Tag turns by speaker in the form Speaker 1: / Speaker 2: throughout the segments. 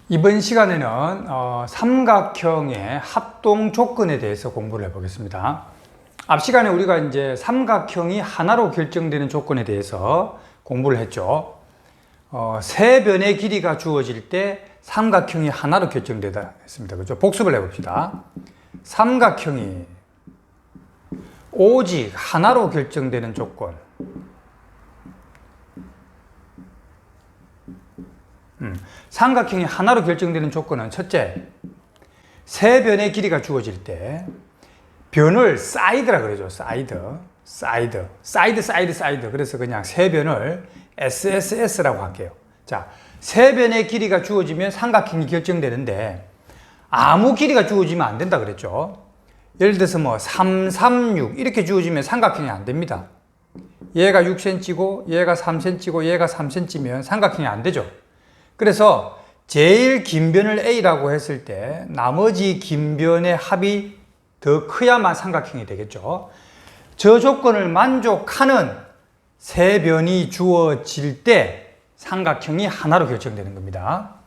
Speaker 1: 이번 시간에는 삼각형의 합동 조건에 대해서 공부를 해보겠습니다. 앞 시간에 우리가 이제 삼각형이 하나로 결정되는 조건에 대해서 공부를 했죠. 세 변의 길이가 주어질 때 삼각형이 하나로 결정되다 했습니다. 그죠? 복습을 해봅시다. 삼각형이 오직 하나로 결정되는 조건. 삼각형이 하나로 결정되는 조건은 첫째, 세 변의 길이가 주어질 때 변을 사이드라 그러죠. 사이드. 그래서 그냥 세 변을 SSS라고 할게요. 자, 세 변의 길이가 주어지면 삼각형이 결정되는데 아무 길이가 주어지면 안 된다 그랬죠. 예를 들어서 뭐 3, 3, 6 이렇게 주어지면 삼각형이 안 됩니다. 얘가 6cm고 얘가 3cm고 얘가 3cm면 삼각형이 안 되죠. 그래서 제일 긴 변을 A라고 했을 때 나머지 긴 변의 합이 더 커야만 삼각형이 되겠죠. 저 조건을 만족하는 세 변이 주어질 때 삼각형이 하나로 결정되는 겁니다.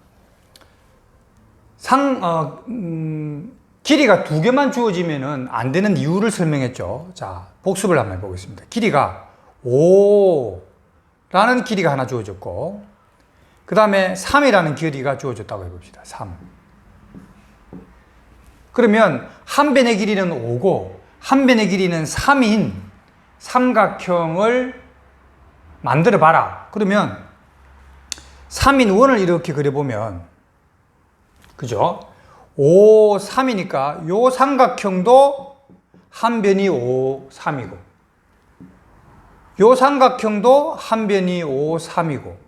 Speaker 1: 길이가 두 개만 주어지면 안 되는 이유를 설명했죠. 자, 복습을 한번 해보겠습니다. 길이가 5라는 길이가 하나 주어졌고 그 다음에 3이라는 길이가 주어졌다고 해봅시다. 3. 그러면 한 변의 길이는 5고 한 변의 길이는 3인 삼각형을 만들어 봐라. 그러면 3인 원을 이렇게 그려보면 그죠? 5, 3이니까 요 삼각형도 한 변이 5, 3이고 요 삼각형도 한 변이 5, 3이고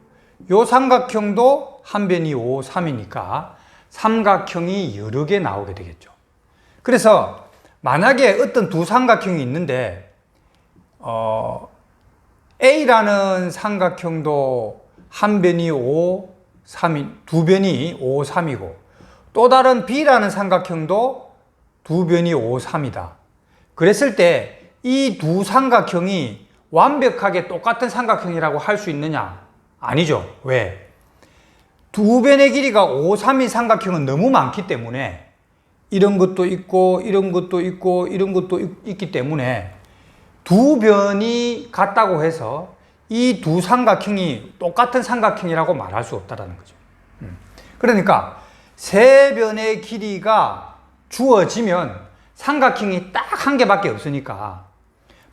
Speaker 1: 요 삼각형도 한 변이 5, 3이니까 삼각형이 여러 개 나오게 되겠죠. 그래서 만약에 어떤 두 삼각형이 있는데 A라는 삼각형도 한 변이 5, 3이 두 변이 5, 3이고 또 다른 B라는 삼각형도 두 변이 5, 3이다. 그랬을 때 이 두 삼각형이 완벽하게 똑같은 삼각형이라고 할 수 있느냐? 아니죠. 왜? 두 변의 길이가 5, 3인 삼각형은 너무 많기 때문에 이런 것도 있고 이런 것도 있고 이런 것도 있기 때문에 두 변이 같다고 해서 이 두 삼각형이 똑같은 삼각형이라고 말할 수 없다는 거죠. 그러니까 세 변의 길이가 주어지면 삼각형이 딱 한 개밖에 없으니까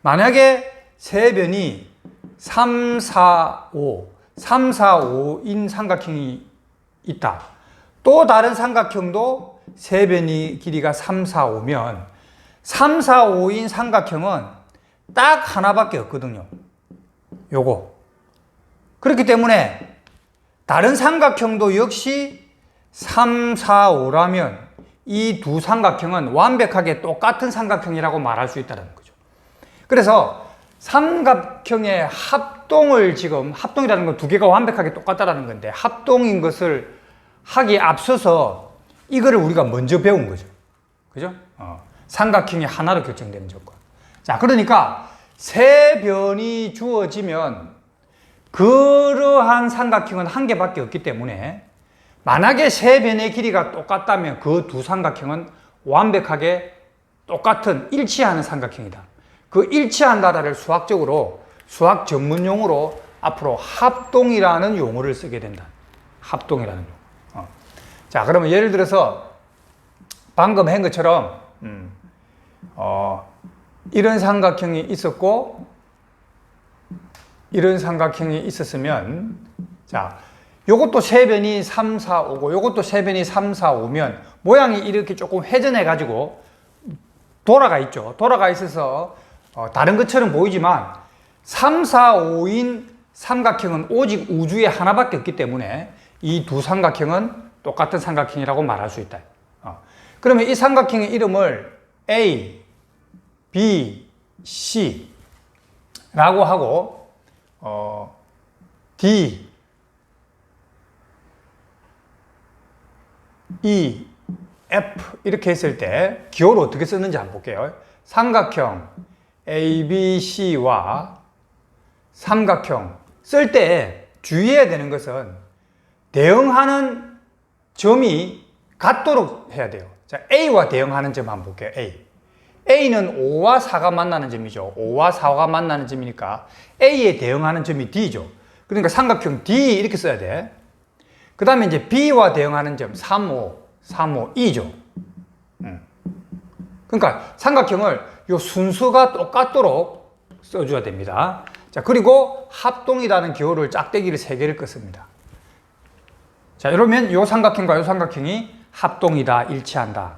Speaker 1: 만약에 세 변이 3, 4, 5인 삼각형이 있다. 또 다른 삼각형도 세 변의 길이가 3, 4, 5면 3, 4, 5인 삼각형은 딱 하나밖에 없거든요. 요거. 그렇기 때문에 다른 삼각형도 역시 3, 4, 5라면 이 두 삼각형은 완벽하게 똑같은 삼각형이라고 말할 수 있다는 거죠. 그래서 삼각형의 합동이라는 건 두 개가 완벽하게 똑같다는 건데 합동인 것을 하기에 앞서서 이거를 우리가 먼저 배운 거죠. 그죠? 삼각형이 하나로 결정되는 조건. 자, 그러니까 세 변이 주어지면 그러한 삼각형은 한 개밖에 없기 때문에 만약에 세 변의 길이가 똑같다면 그 두 삼각형은 완벽하게 똑같은 일치하는 삼각형이다. 그 일치한다를 수학 전문 용어로 앞으로 합동이라는 용어를 쓰게 된다. 합동이라는 용어. 자, 그러면 예를 들어서 방금 한 것처럼 이런 삼각형이 있었고 이런 삼각형이 있었으면 자, 요것도 세 변이 3, 4, 5고 요것도 세 변이 3, 4, 5면 모양이 이렇게 조금 회전해 가지고 돌아가 있죠. 돌아가 있어서 다른 것처럼 보이지만 3, 4, 5인 삼각형은 오직 우주에 하나밖에 없기 때문에 이 두 삼각형은 똑같은 삼각형이라고 말할 수 있다. 그러면 이 삼각형의 이름을 A, B, C 라고 하고 D, E, F 이렇게 했을 때 기호를 어떻게 썼는지 한번 볼게요. 삼각형 ABC와 삼각형 쓸 때 주의해야 되는 것은 대응하는 점이 같도록 해야 돼요. 자, A와 대응하는 점 한번 볼게요. A는 5와 4가 만나는 점이죠. 5와 4가 만나는 점이니까 A에 대응하는 점이 D죠. 그러니까 삼각형 D 이렇게 써야 돼. 그 다음에 이제 B와 대응하는 점 3, 5, 2죠. 그러니까 삼각형을 요 순서가 똑같도록 써줘야 됩니다. 자, 그리고 합동이라는 기호를 짝대기를 3개를 껐습니다. 자, 이러면 요 삼각형과 요 삼각형이 합동이다, 일치한다.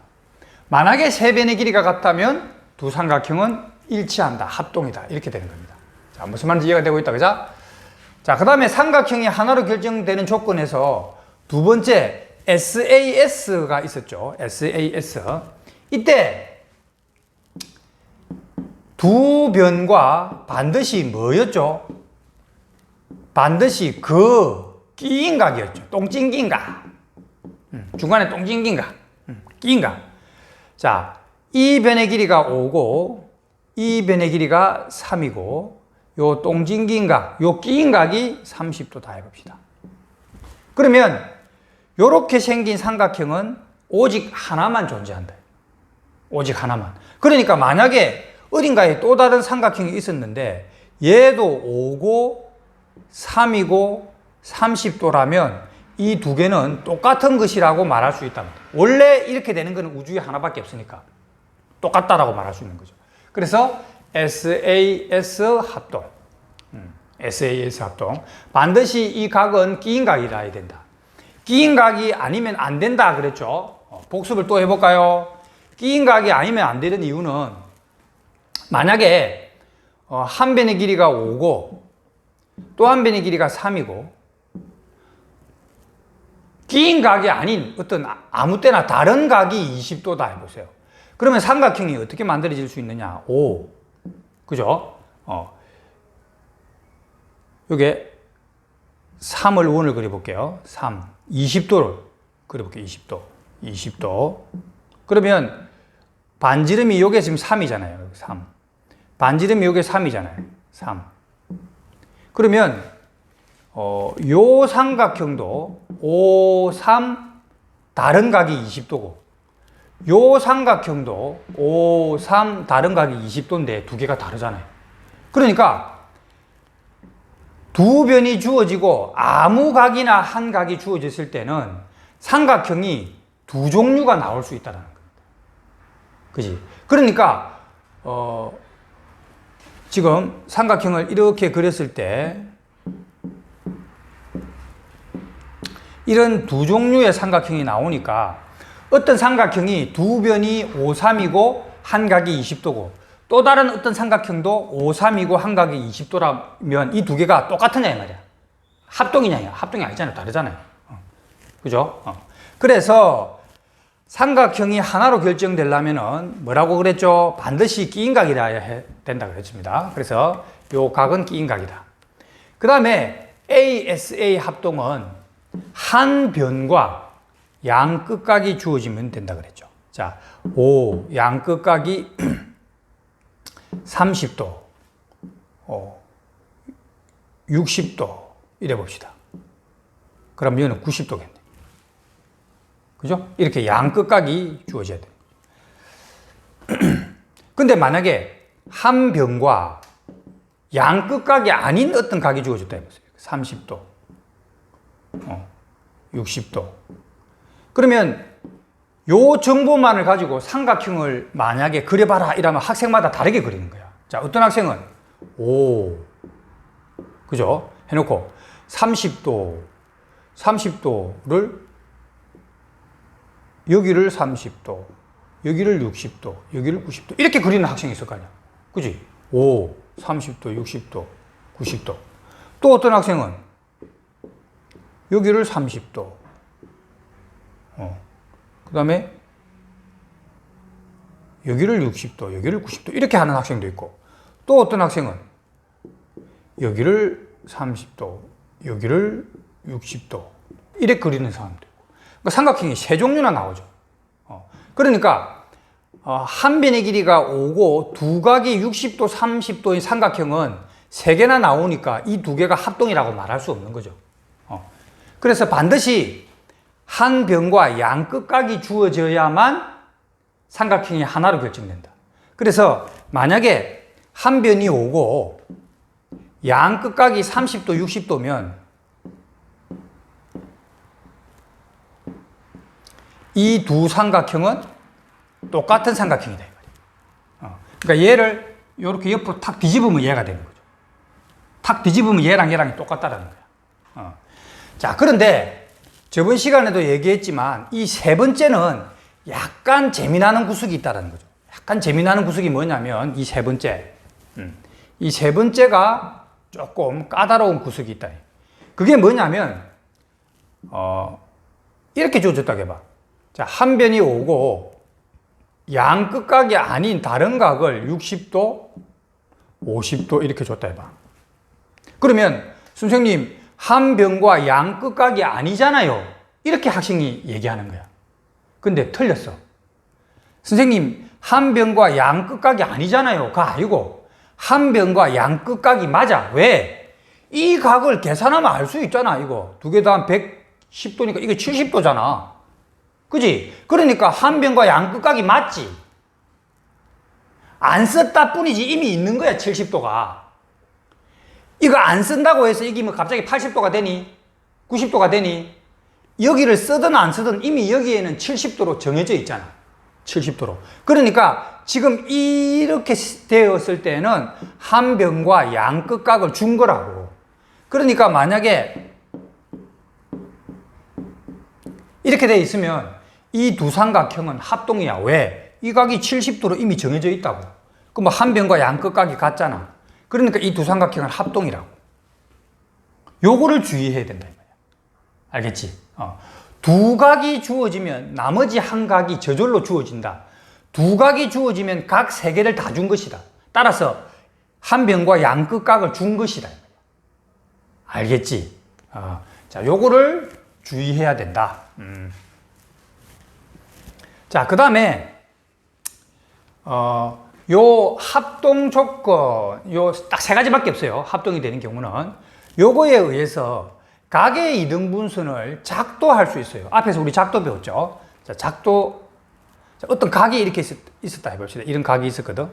Speaker 1: 만약에 3변의 길이가 같다면 두 삼각형은 일치한다, 합동이다, 이렇게 되는 겁니다. 자, 무슨 말인지 이해가 되고 있다, 그죠? 자, 그 다음에 삼각형이 하나로 결정되는 조건에서 두 번째 SAS가 있었죠. SAS. 이때 두 변과 반드시 뭐였죠? 반드시 끼인 각이었죠. 똥찡긴 각. 중간에 똥찡긴 각. 끼인 각. 자, 이 변의 길이가 5고 이 변의 길이가 3이고 요 똥찡긴 각, 요 끼인 각이 30도다 해봅시다. 그러면 요렇게 생긴 삼각형은 오직 하나만 존재한다. 오직 하나만. 그러니까 만약에 어딘가에 또 다른 삼각형이 있었는데 얘도 5고 3이고 30도라면 이 두 개는 똑같은 것이라고 말할 수 있다. 원래 이렇게 되는 것은 우주에 하나밖에 없으니까 똑같다라고 말할 수 있는 거죠. 그래서 SAS 합동. SAS 합동. 반드시 이 각은 끼인 각이라 해야 된다. 끼인 각이 아니면 안 된다 그랬죠. 복습을 또 해볼까요? 끼인 각이 아니면 안 되는 이유는 만약에 한 변의 길이가 5고 또 한 변의 길이가 3이고 끼인 각이 아닌 어떤 아무 때나 다른 각이 20도다 해보세요. 그러면 삼각형이 어떻게 만들어질 수 있느냐? 그죠? 요게 3을 원을 그려볼게요. 20도를 그려볼게요. 20도. 그러면 반지름이 요게 지금 3이잖아요. 3. 반지름이 요게 3이잖아요. 3. 그러면 요 삼각형도 5, 3 다른 각이 20도고 요 삼각형도 5, 3 다른 각이 20도인데 두 개가 다르잖아요. 그러니까 두 변이 주어지고 아무 각이나 한 각이 주어졌을 때는 삼각형이 두 종류가 나올 수 있다는 겁니다. 그지? 그러니까 지금 삼각형을 이렇게 그렸을 때 이런 두 종류의 삼각형이 나오니까 어떤 삼각형이 두 변이 5, 3이고 한 각이 20도고 또 다른 어떤 삼각형도 5, 3이고 한 각이 20도라면 이 두 개가 똑같으냐 이 말이야. 합동이냐? 합동이 아니잖아요. 다르잖아요. 그죠? 그래서 삼각형이 하나로 결정되려면은 뭐라고 그랬죠? 반드시 끼인 각이라야 된다 그랬습니다. 그래서 요 각은 끼인 각이다. 그 다음에 ASA 합동은 한 변과 양 끝각이 주어지면 된다 그랬죠. 자, 5 양 끝각이 30도, 60도 이래 봅시다. 그럼 이거는 90도겠네. 그죠? 이렇게 양 끝각이 주어져야 돼. 근데 만약에 한 변과 양 끝각이 아닌 어떤 각이 주어졌다 해보세요. 30도, 60도. 그러면 요 정보만을 가지고 삼각형을 만약에 그려봐라 이러면 학생마다 다르게 그리는 거야. 자, 어떤 학생은 5, 그죠? 해놓고 30도를 여기를 30도, 여기를 60도, 여기를 90도 이렇게 그리는 학생이 있을 거 아니야. 그지? 5, 30도, 60도, 90도. 또 어떤 학생은 여기를 30도, 그 다음에 여기를 60도, 여기를 90도 이렇게 하는 학생도 있고 또 어떤 학생은 여기를 30도, 여기를 60도 이렇게 그리는 사람도 있고 그러니까 삼각형이 세 종류나 나오죠. 그러니까 한 변의 길이가 5고 두 각이 60도, 30도인 삼각형은 세 개나 나오니까 이 두 개가 합동이라고 말할 수 없는 거죠. 그래서 반드시 한 변과 양 끝각이 주어져야만 삼각형이 하나로 결정된다. 그래서 만약에 한 변이 5고 양 끝각이 30도, 60도면 이 두 삼각형은 똑같은 삼각형이다. 그러니까 얘를 이렇게 옆으로 탁 뒤집으면 얘가 되는 거죠. 탁 뒤집으면 얘랑 얘랑이 똑같다라는 거야. 자, 그런데 저번 시간에도 얘기했지만 이 세 번째는 약간 재미나는 구석이 있다는 거죠. 약간 재미나는 구석이 뭐냐면 이 세 번째. 이 세 번째가 조금 까다로운 구석이 있다. 그게 뭐냐면 이렇게 주어졌다고 해봐. 자, 한 변이 5고 양 끝각이 아닌 다른 각을 60도, 50도 이렇게 줬다 해봐. 그러면 선생님 한 변과 양 끝각이 아니잖아요. 이렇게 학생이 얘기하는 거야. 근데 틀렸어. 선생님 한 변과 양 끝각이 아니잖아요. 가 아니고 한 변과 양 끝각이 맞아. 왜? 이 각을 계산하면 알 수 있잖아. 이거 두 개 다 110도니까 이거 70도잖아. 그지? 그러니까 한 변과 양 끝각이 맞지. 안 썼다 뿐이지 이미 있는 거야. 70도가. 이거 안 쓴다고 해서 이게 뭐 갑자기 80도가 되니? 90도가 되니? 여기를 쓰든 안 쓰든 이미 여기에는 70도로 정해져 있잖아. 70도로. 그러니까 지금 이렇게 되었을 때는 한 변과 양 끝각을 준 거라고. 그러니까 만약에 이렇게 돼 있으면 이 두 삼각형은 합동이야. 왜? 이 각이 70도로 이미 정해져 있다고. 그럼 한 변과 양 끝각이 같잖아. 그러니까 이 두 삼각형은 합동이라고. 요거를 주의해야 된다. 알겠지? 두 각이 주어지면 나머지 한 각이 저절로 주어진다. 두 각이 주어지면 각 세 개를 다 준 것이다. 따라서 한 변과 양 끝각을 준 것이다. 알겠지? 자, 요거를 주의해야 된다. 자, 그 다음에 요 합동 조건, 요 딱 세 가지밖에 없어요. 합동이 되는 경우는. 요거에 의해서 각의 이등분선을 작도할 수 있어요. 앞에서 우리 작도 배웠죠. 자, 작도. 자, 어떤 각이 이렇게 있었다 해봅시다. 이런 각이 있었거든.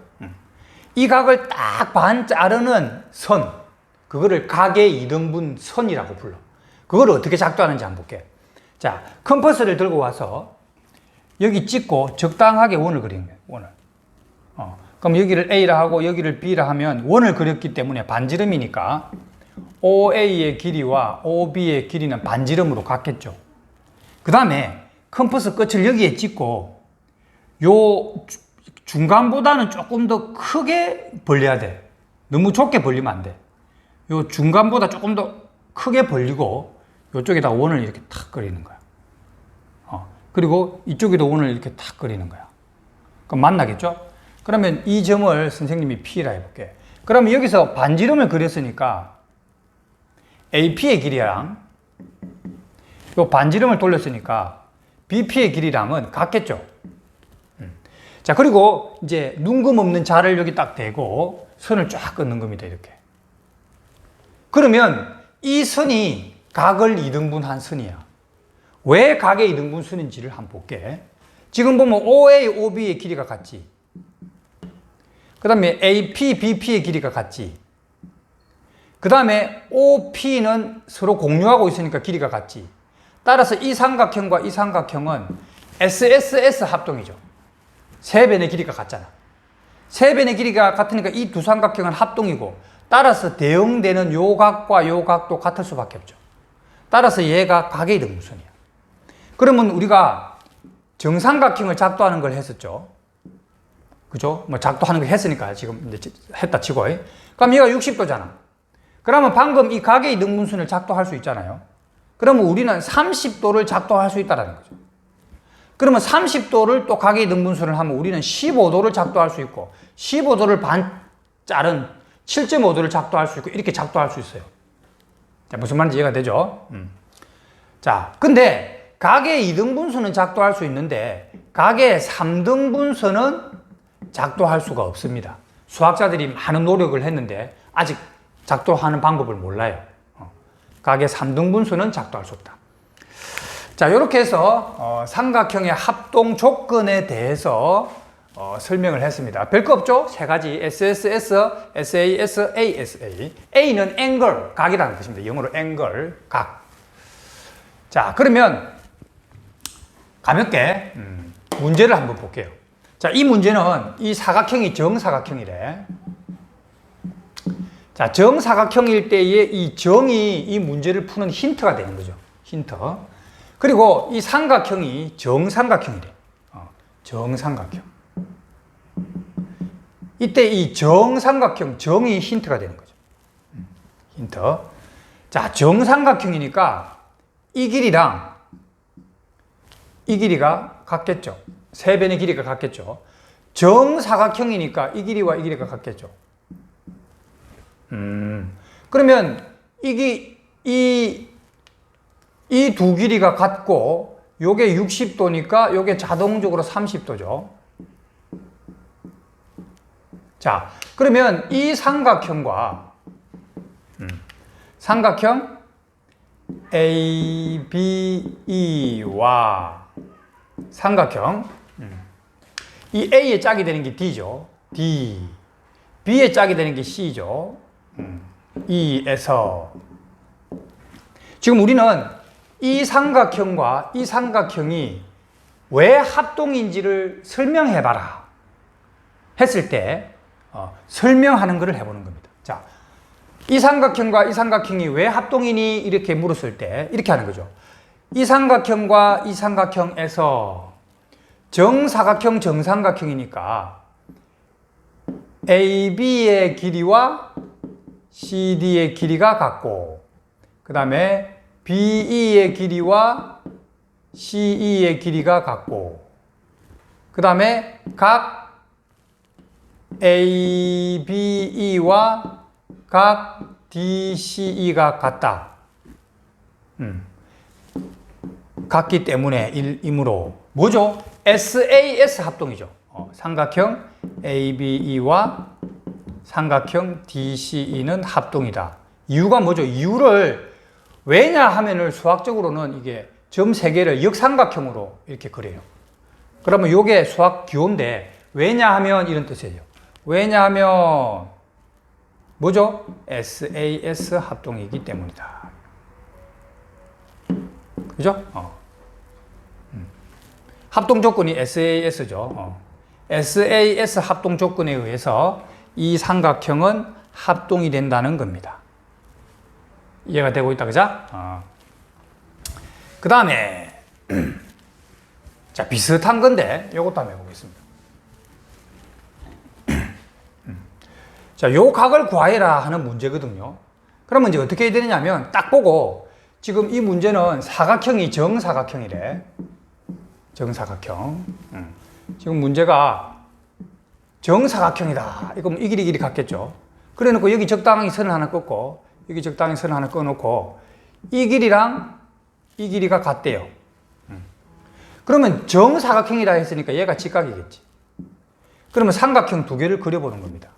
Speaker 1: 이 각을 딱 반 자르는 선. 그거를 각의 이등분선이라고 불러. 그거를 어떻게 작도하는지 한번 볼게. 자, 컴퍼스를 들고 와서 여기 찍고 적당하게 원을 그리는 거예요. 원을. 그럼 여기를 A라 하고 여기를 B라 하면 원을 그렸기 때문에 반지름이니까 OA의 길이와 OB의 길이는 반지름으로 같겠죠. 그 다음에 컴퍼스 끝을 여기에 찍고 요 중간보다는 조금 더 크게 벌려야 돼. 너무 좁게 벌리면 안 돼. 요 중간보다 조금 더 크게 벌리고 요쪽에다 원을 이렇게 탁 그리는 거야. 그리고 이쪽에도 원을 이렇게 탁 그리는 거야. 그럼 만나겠죠? 그러면 이 점을 선생님이 P라 해볼게. 그러면 여기서 반지름을 그렸으니까 AP의 길이랑 요 반지름을 돌렸으니까 BP의 길이랑은 같겠죠? 자, 그리고 이제 눈금 없는 자를 여기 딱 대고 선을 쫙 끊는 겁니다. 이렇게. 그러면 이 선이 각을 이등분한 선이야. 왜 각의 이등분선인지를 한번 볼게. 지금 보면 OA, OB의 길이가 같지. 그 다음에 AP, BP의 길이가 같지. 그 다음에 OP는 서로 공유하고 있으니까 길이가 같지. 따라서 이 삼각형과 이 삼각형은 SSS 합동이죠. 세 변의 길이가 같잖아. 세 변의 길이가 같으니까 이 두 삼각형은 합동이고, 따라서 대응되는 요 각과 요 각도 같을 수밖에 없죠. 따라서 얘가 각의 이등분선이야. 그러면 우리가 정삼각형을 작도하는 걸 했었죠. 그죠? 뭐 작도하는 걸 했으니까 지금 이제 했다 치고. 그럼 얘가 60도잖아. 그러면 방금 이 각의 이등분선을 작도할 수 있잖아요. 그러면 우리는 30도를 작도할 수 있다는 거죠. 그러면 30도를 또 각의 이등분선을 하면 우리는 15도를 작도할 수 있고 15도를 반 자른 7.5도를 작도할 수 있고 이렇게 작도할 수 있어요. 자, 무슨 말인지 이해가 되죠? 자, 근데 각의 2등분선은 작도할 수 있는데 각의 3등분선은 작도할 수가 없습니다. 수학자들이 많은 노력을 했는데 아직 작도하는 방법을 몰라요. 각의 3등분선은 작도할 수 없다. 자, 이렇게 해서 삼각형의 합동 조건에 대해서 설명을 했습니다. 별거 없죠? 세 가지 SSS, SAS, ASA. A는 angle, 각이라는 뜻입니다. 영어로 angle, 각. 자, 그러면 가볍게 문제를 한번 볼게요. 자, 이 문제는 이 사각형이 정사각형이래. 자, 정사각형일 때의 이 정이 이 문제를 푸는 힌트가 되는 거죠. 힌트. 그리고 이 삼각형이 정삼각형이래. 정삼각형. 이때 이 정삼각형, 정이 힌트가 되는 거죠. 힌트. 자, 정삼각형이니까 이 길이랑 이 길이가 같겠죠. 세 변의 길이가 같겠죠. 정사각형이니까 이 길이와 이 길이가 같겠죠. 그러면 이 두 길이가 같고 요게 60도니까 요게 자동적으로 30도죠. 자, 그러면 이 삼각형과 삼각형 ABE와 삼각형 이 A의 짝이 되는 게 D죠. D. B의 짝이 되는 게 C죠. E에서 지금 우리는 이 삼각형과 이 삼각형이 왜 합동인지를 설명해봐라 했을 때 설명하는 것을 해보는 겁니다. 자, 이 삼각형과 이 삼각형이 왜 합동이니 이렇게 물었을 때 이렇게 하는 거죠. 이 삼각형과 이 삼각형에서 정사각형, 정삼각형이니까 AB의 길이와 CD의 길이가 같고 그 다음에 BE의 길이와 CE의 길이가 같고 그 다음에 각 ABE와 각 DCE가 같다. 같기 때문에 이므로 뭐죠? SAS 합동이죠. 삼각형 ABE와 삼각형 DCE는 합동이다. 이유가 뭐죠? 이유를 왜냐 하면은 수학적으로는 이게 점 세 개를 역삼각형으로 이렇게 그려요. 그러면 이게 수학 기호인데 왜냐하면 이런 뜻이에요. 왜냐하면 뭐죠? SAS 합동이기 때문이다. 그죠? 합동 조건이 SAS죠. SAS 합동 조건에 의해서 이 삼각형은 합동이 된다는 겁니다. 이해가 되고 있다, 그죠? 그 다음에 자, 비슷한 건데 요것도 한번 해보겠습니다. 자, 요 각을 구하해라 하는 문제거든요. 그러면 이제 어떻게 해야 되느냐면 딱 보고 지금 이 문제는 사각형이 정사각형이래. 정사각형. 지금 문제가 정사각형이다. 이거 이 길이 같겠죠. 그래 놓고 여기 적당히 선을 하나 긋고 여기 적당히 선을 하나 꺼놓고 이 길이랑 이 길이가 같대요. 그러면 정사각형이라 했으니까 얘가 직각이겠지. 그러면 삼각형 두 개를 그려보는 겁니다.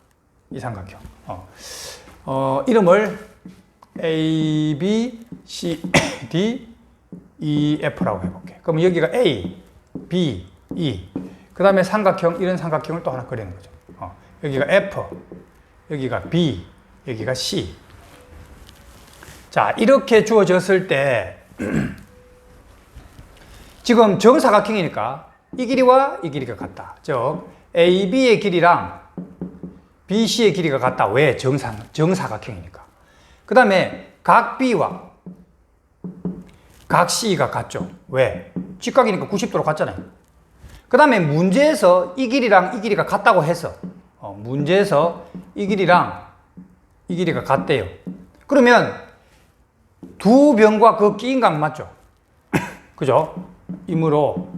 Speaker 1: 이 삼각형. 이름을 A, B, C, D, E, F라고 해볼게. 그럼 여기가 A, B, E. 그 다음에 삼각형, 이런 삼각형을 또 하나 그리는 거죠. 여기가 F, 여기가 B, 여기가 C. 자, 이렇게 주어졌을 때 지금 정사각형이니까 이 길이와 이 길이가 같다. 즉 AB의 길이랑 BC의 길이가 같다. 왜? 정사각형이니까. 그 다음에 각 B와 각 C가 같죠. 왜? 직각이니까 90도로 같잖아요. 그 다음에 문제에서 이 길이랑 이 길이가 같다고 해서 문제에서 이 길이랑 이 길이가 같대요. 그러면 두 변과 그 끼인 각 맞죠? 그죠? 이므로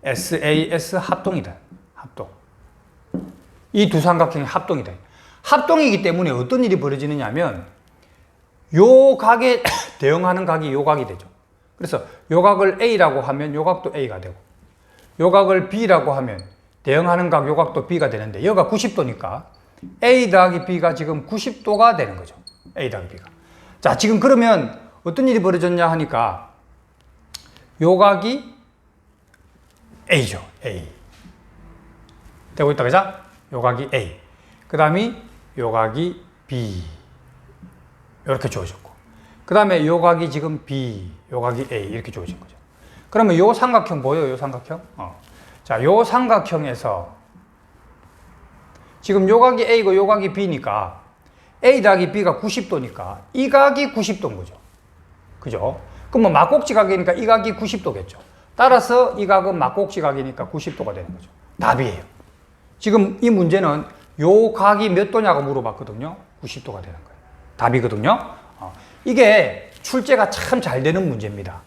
Speaker 1: SAS 합동이다. 합동. 이 두 삼각형이 합동이다. 합동이기 때문에 어떤 일이 벌어지느냐 하면 요 각에 대응하는 각이 요 각이 되죠. 그래서 요 각을 A라고 하면 요 각도 A가 되고 요 각을 B라고 하면 대응하는 각 요 각도 B가 되는데 여기가 90도니까 A 더하기 B가 지금 90도가 되는 거죠. A 더하기 B가. 자, 지금 그러면 어떤 일이 벌어졌냐 하니까 요 각이 A죠. A. 되고 있다, 그죠? 요 각이 A. 그 다음에 요 각이 B. 이렇게 주어졌고. 그 다음에 요 각이 지금 B. 요 각이 A. 이렇게 주어진 거죠. 그러면 요 삼각형 보여요? 요 삼각형? 자, 요 삼각형에서 지금 요 각이 A고 요 각이 B니까 A 더하기 B가 90도니까 이 각이 90도인 거죠. 그죠? 그럼 뭐 막꼭지 각이니까 이 각이 90도겠죠. 따라서 이 각은 막꼭지 각이니까 90도가 되는 거죠. 답이에요. 지금 이 문제는 요 각이 몇 도냐고 물어봤거든요. 90도가 되는 거예요. 답이거든요. 이게 출제가 참 잘 되는 문제입니다.